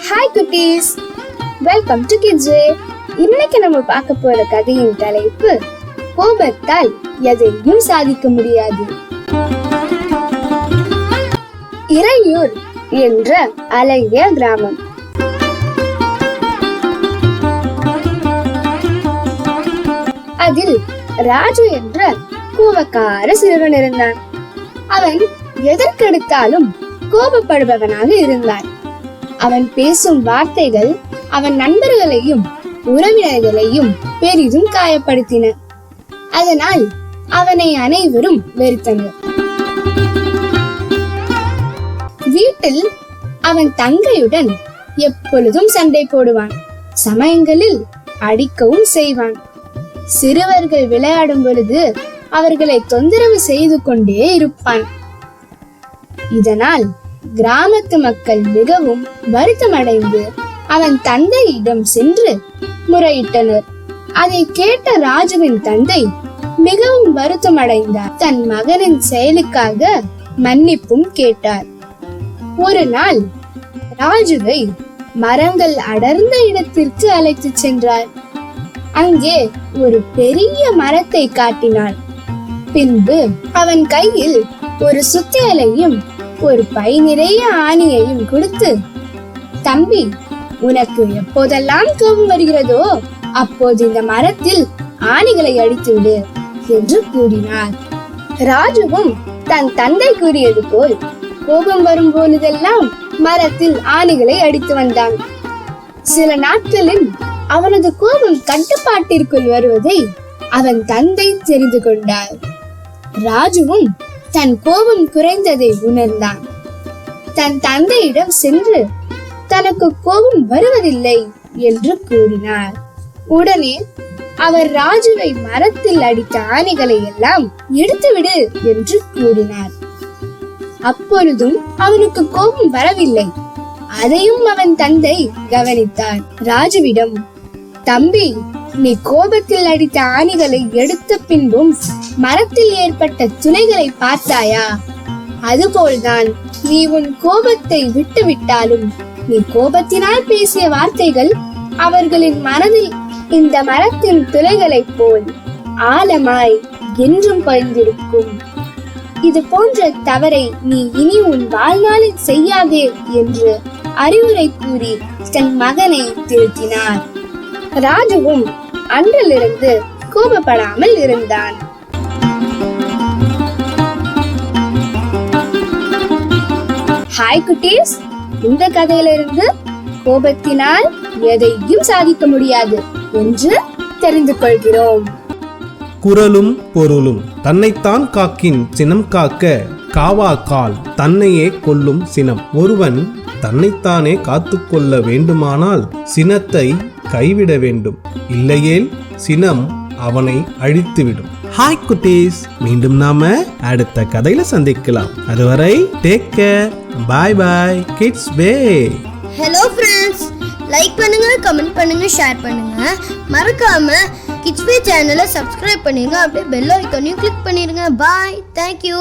Hi குட்டீஸ், welcome to kids. இன்னைக்கு நம்ம பார்க்க போற கதையின் தலைப்பு கோபத்தால் எதையும் சாதிக்க முடியாது. இறையூர் என்ற அழகிய கிராமம். அதில் ராஜு என்ற கோபக்கார சிறுவன் இருந்தான். அவன் எதற்கெடுத்தாலும் கோபப்படுபவனாக இருந்தான். அவன் பேசும் வார்த்தைகள் அவன் நண்பர்களையும் உறவினர்களையும் பெரிதும் காயப்படுத்தின. அதனால் அவனை அனைவரும் வெறுத்தனர். வீட்டில் அவன் தங்கையுடன் எப்பொழுதும் சண்டை போடுவான். சமயங்களில் அடிக்கவும் செய்வான். சிறுவர்கள் விளையாடும் பொழுது அவர்களை தொந்தரவு செய்து கொண்டே இருப்பான். இதனால் கிராமத்து மக்கள் மிகவும் வருத்தமடைந்து அவன் தந்தையிடம் சென்று முறையிட்டனர். அதை கேட்ட ராஜுவின் தந்தை மிகவும் வருத்தமடைந்தார். தன் மகனின் செயலுக்காக மன்னிப்பும் கேட்டார். ஒரு நாள் ராஜுவை மரங்கள் அடர்ந்த இடத்திற்கு அழைத்து சென்றார். அங்கே ஒரு பெரிய மரத்தை காட்டினார். பின்பு அவன் கையில் ஒரு சுத்தியலையும் ஒரு பை நிறைய ஆணியையும் கொடுத்து, தம்பி, உனக்கு எப்போதெல்லாம் கோபம் வருகிறதோ அப்போது இந்த மரத்தில் ஆணிகளை அடித்து விடு என்று கூறினார். ராஜுவும் தன் தந்தை கூறியது போல் கோபம் வரும் பொழுதெல்லாம் மரத்தில் ஆணிகளை அடித்து வந்தான். சில நாட்களில் அவனது கோபம் கட்டுப்பாட்டிற்குள் வருவதை அவன் தந்தை தெரிந்து கொண்டார். ராஜுவும் தன் கோபம் குறைந்ததை உணர்ந்தான். தன் தந்தையிடம் சென்று தனக்கு கோபம் வருவதில்லை என்று கூறினார். உடனே அவர் ராஜுவை மரத்தில் அடித்த ஆணிகளை எல்லாம் எடுத்துவிடு என்று கூறினார். அப்பொழுதும் அவனுக்கு கோபம் வரவில்லை. அதையும் அவன் தந்தை கவனித்தார். ராஜுவிடம், தம்பி, நீ கோபத்தில் அடித்த ஆணிகளை எடுத்த பின்பும் மரத்தில் ஏற்பட்ட துளைகளை பார்த்தாயா? அதுபோல்தான் நீ உன் கோபத்தை விட்டுவிட்டாலும் நீ கோபத்தினால் பேசிய வார்த்தைகள் அவர்களின் மனதில் இந்த மரத்தின் துளைகளைப் போல் ஆழமாய் என்றும் பதிந்திருக்கும். இது போன்ற தவறை நீ இனி உன் வாழ்நாளில் செய்யாதே என்று அறிவுரை கூறி தன் மகனை திருத்தினார். ராஜுவும் அன்றிலிருந்து கோபப்படாமல் இருந்தான். ஹாய் குட்டீஸ், இந்த கதையிலிருந்து கோபத்தினால் எதையும் சாதிக்க முடியாது என்று தெரிந்து கொள்கிறோம். குறளும் பொருளும். தன்னைத்தான் காக்கின் சினம் காக்க காவா கால் தன்னையே கொல்லும் சினம். ஒருவன் தன்னைத்தானே காத்துக்கொள்ள வேண்டுமானால் சினத்தை கைவிட வேண்டும். இல்லையேல் சினம் அவனை அழித்துவிடும். ஹாய் குட்டீஸ், மீண்டும் நாம அடுத்த கதையில சந்திக்கலாம். அதுவரை டேக் கேர். பாய் பாய் கிட்ஸ் பே. ஹலோ ஃப்ரெண்ட்ஸ், லைக் பண்ணுங்க, கமெண்ட் பண்ணுங்க, ஷேர் பண்ணுங்க. மறக்காம கிட்ஸ் பே சேனலை சப்ஸ்கிரைப் பண்ணிருங்க. அப்படியே பெல் ஐகானையும் கிளிக் பண்ணிருங்க. பாய், தேங்க்யூ.